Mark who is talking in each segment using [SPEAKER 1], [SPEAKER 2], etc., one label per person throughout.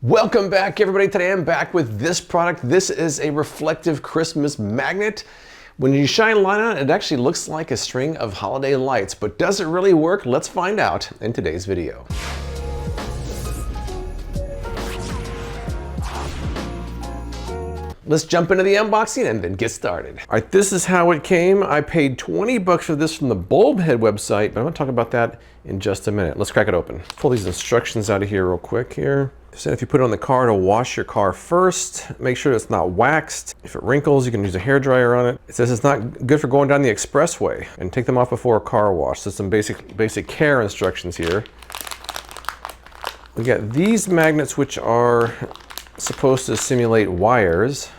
[SPEAKER 1] Welcome back, everybody. Today I'm back with this product. This is a reflective Christmas magnet. When you shine light on it, it actually looks like a string of holiday lights, but does it really work? Let's find out in today's video. Let's jump into the unboxing and then get started. All right, this is how it came. I paid 20 bucks for this from the Bulbhead website, but I'm gonna talk about that in just a minute. Let's crack it open. Pull these instructions out of here real quick here. So if you put it on the car, to wash your car first. Make sure it's not waxed. If it wrinkles, you can use a hairdryer on it. It says it's not good for going down the expressway, and take them off before a car wash. So some basic care instructions here. We got these magnets, which are supposed to simulate wires.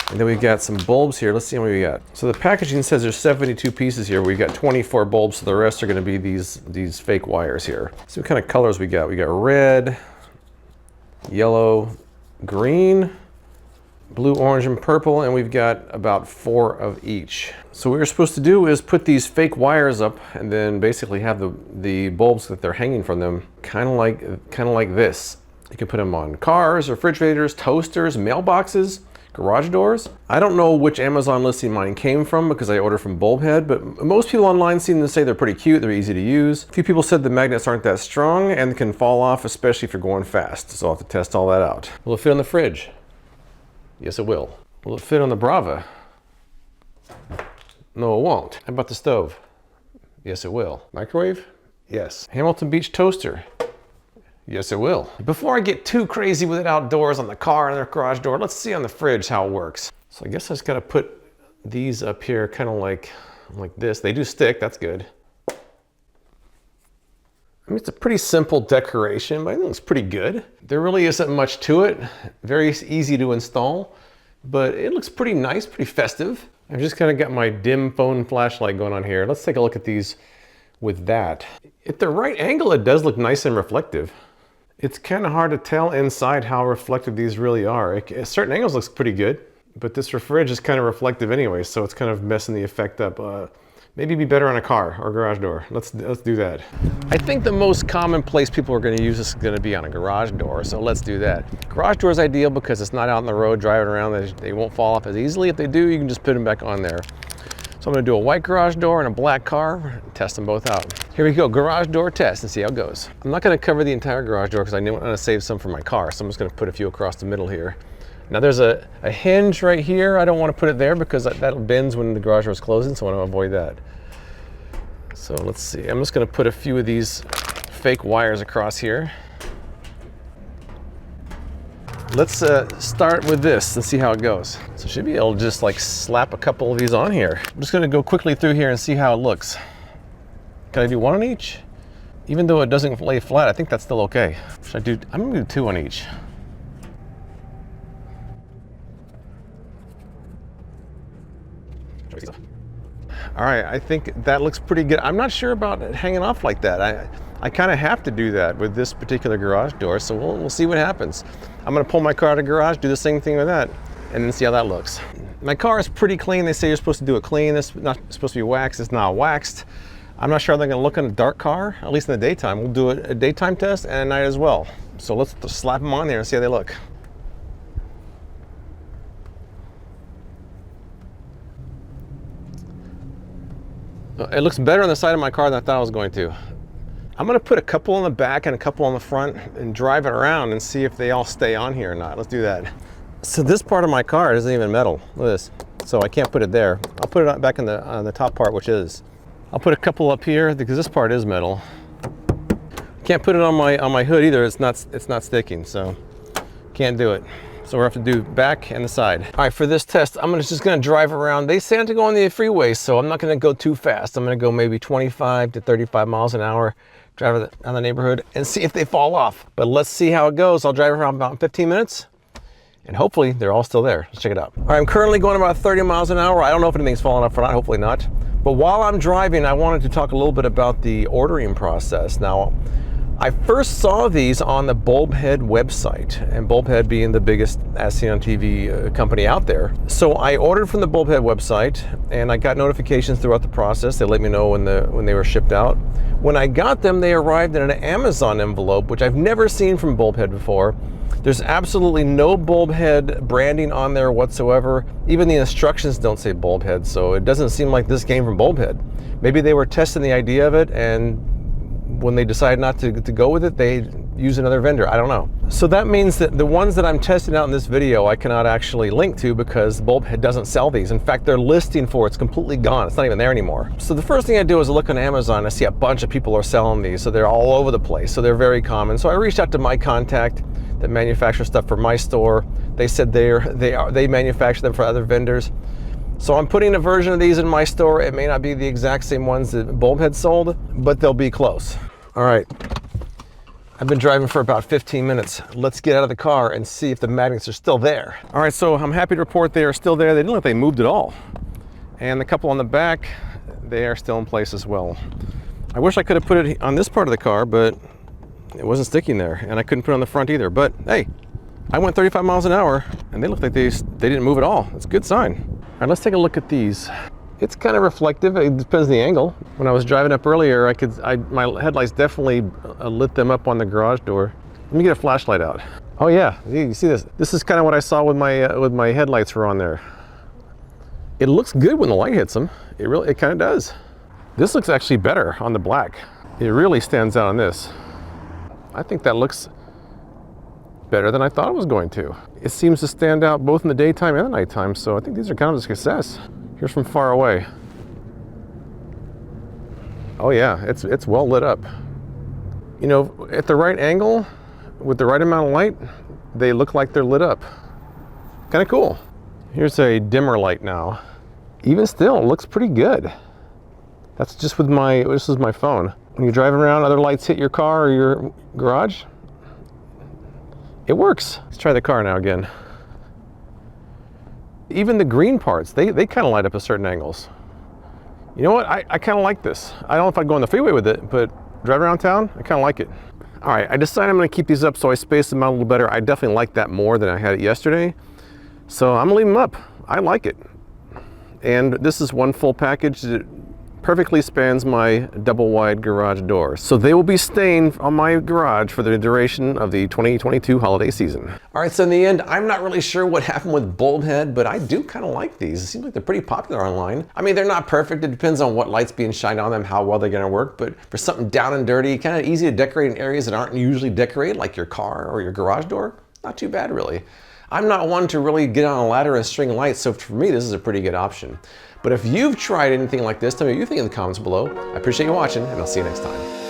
[SPEAKER 1] And then we got some bulbs here. Let's see what we got. So the packaging says there's 72 pieces here. We've got 24 bulbs, so the rest are gonna be these fake wires here. So what kind of colors we got? We got red, yellow, green, blue, orange, and purple, and we've got about 4 of each. So what we're supposed to do is put these fake wires up and then basically have the bulbs that they're hanging from them kind of like this. You can put them on cars, refrigerators, toasters, mailboxes, garage doors. I don't know which Amazon listing mine came from because I ordered from Bulbhead, but most people online seem to say they're pretty cute, they're easy to use. A few people said the magnets aren't that strong and can fall off, especially if you're going fast. So I'll have to test all that out. Will it fit on the fridge? Yes, it will. Will it fit on the Brava? No, it won't. How about the stove? Yes, it will. Microwave? Yes. Hamilton Beach toaster? Yes, it will. Before I get too crazy with it outdoors on the car and the garage door, let's see on the fridge how it works. So I guess I just gotta put these up here kind of like this. They do stick, that's good. I mean, it's a pretty simple decoration, but I think it's pretty good. There really isn't much to it. Very easy to install, but it looks pretty nice, pretty festive. I've just kind of got my dim phone flashlight going on here. Let's take a look at these with that. At the right angle, it does look nice and reflective. It's kind of hard to tell inside how reflective these really are. At certain angles looks pretty good, but this fridge is kind of reflective anyway, so it's kind of messing the effect up. Maybe be better on a car or garage door. Let's do that. I think the most common place people are going to use this is going to be on a garage door, so let's do that. Garage door is ideal because it's not out on the road driving around. They won't fall off as easily. If they do, you can just put them back on there. So I'm gonna do a white garage door and a black car, test them both out. Here we go, garage door test and see how it goes. I'm not gonna cover the entire garage door because I want to save some for my car, so I'm just gonna put a few across the middle here. Now there's a hinge right here. I don't want to put it there because that bends when the garage door is closing, so I want to avoid that. So let's see, I'm just gonna put a few of these fake wires across here. Let's start with this and see how it goes. So should be able to just like slap a couple of these on here. I'm just gonna go quickly through here and see how it looks. Can I do 1 on each? Even though it doesn't lay flat, I think that's still okay. I'm gonna do 2 on each. All right, I think that looks pretty good. I'm not sure about it hanging off like that. I kind of have to do that with this particular garage door, so we'll see what happens. I'm gonna pull my car out of the garage, do the same thing with that, and then see how that looks. My car is pretty clean. They say you're supposed to do it clean. It's not supposed to be waxed. It's not waxed. I'm not sure how they're gonna look in a dark car, at least in the daytime. We'll do a daytime test and a night as well. So let's slap them on there and see how they look. It looks better on the side of my car than I thought I was going to. I'm gonna put a couple on the back and a couple on the front and drive it around and see if they all stay on here or not. Let's do that. So this part of my car isn't even metal. Look at this. So I can't put it there. I'll put it back on the top part, which is. I'll put a couple up here because this part is metal. Can't put it on my hood either. It's not sticking, so can't do it. So we'll have to do back and the side. All right, for this test, I'm just gonna drive around. They say to go on the freeway, so I'm not gonna go too fast. I'm gonna go maybe 25 to 35 miles an hour, drive around the neighborhood and see if they fall off. But let's see how it goes. I'll drive around about 15 minutes and hopefully they're all still there. Let's check it out. All right, I'm currently going about 30 miles an hour. I don't know if anything's falling off or not, hopefully not. But while I'm driving, I wanted to talk a little bit about the ordering process. Now, I first saw these on the Bulbhead website, and Bulbhead being the biggest as seen on TV company out there. So I ordered from the Bulbhead website, and I got notifications throughout the process. They let me know when they were shipped out. When I got them, they arrived in an Amazon envelope, which I've never seen from Bulbhead before. There's absolutely no bulb head branding on there whatsoever. Even the instructions don't say bulb head, so it doesn't seem like this came from bulb head. Maybe they were testing the idea of it, and when they decided not to go with it, they use another vendor. I don't know. So that means that the ones that I'm testing out in this video, I cannot actually link to because bulb head doesn't sell these. In fact, their listing for it's completely gone. It's not even there anymore. So the first thing I do is look on Amazon. I see a bunch of people are selling these, so they're all over the place. So they're very common. So I reached out to my contact that manufactures stuff for my store. They said they manufacture them for other vendors. So I'm putting a version of these in my store. It may not be the exact same ones that bulb head sold, but they'll be close. All right, I've been driving for about 15 minutes. Let's get out of the car and see if the magnets are still there. All right, so I'm happy to report they are still there. They didn't look like they moved at all. And the couple on the back, they are still in place as well. I wish I could have put it on this part of the car, but it wasn't sticking there, and I couldn't put it on the front either. But hey, I went 35 miles an hour, and they look like they didn't move at all. That's a good sign. All right, let's take a look at these. It's kind of reflective. It depends on the angle. When I was driving up earlier, my headlights definitely lit them up on the garage door. Let me get a flashlight out. Oh yeah, you see this? This is kind of what I saw with my headlights were on there. It looks good when the light hits them. It kind of does. This looks actually better on the black. It really stands out on this. I think that looks better than I thought it was going to. It seems to stand out both in the daytime and the nighttime, so I think these are kind of a success. Here's from far away. Oh yeah, it's well lit up. You know, at the right angle, with the right amount of light, they look like they're lit up. Kind of cool. Here's a dimmer light now. Even still, it looks pretty good. That's just with this is my phone. When you're driving around, other lights hit your car or your garage, it works. Let's try the car now again. Even the green parts, they kind of light up at certain angles. You know what, I kind of like this. I don't know if I'd go on the freeway with it, but driving around town, I kind of like it. All right, I decided I'm gonna keep these up so I space them out a little better. I definitely like that more than I had it yesterday. So I'm gonna leave them up. I like it. And this is one full package that perfectly spans my double wide garage doors. So they will be staying on my garage for the duration of the 2022 holiday season. All right, so in the end, I'm not really sure what happened with bulb head, but I do kind of like these. It seems like they're pretty popular online. I mean, they're not perfect. It depends on what light's being shined on them, how well they're gonna work, but for something down and dirty, kind of easy to decorate in areas that aren't usually decorated, like your car or your garage door, not too bad really. I'm not one to really get on a ladder and string lights, so for me, this is a pretty good option. But if you've tried anything like this, tell me what you think in the comments below. I appreciate you watching, and I'll see you next time.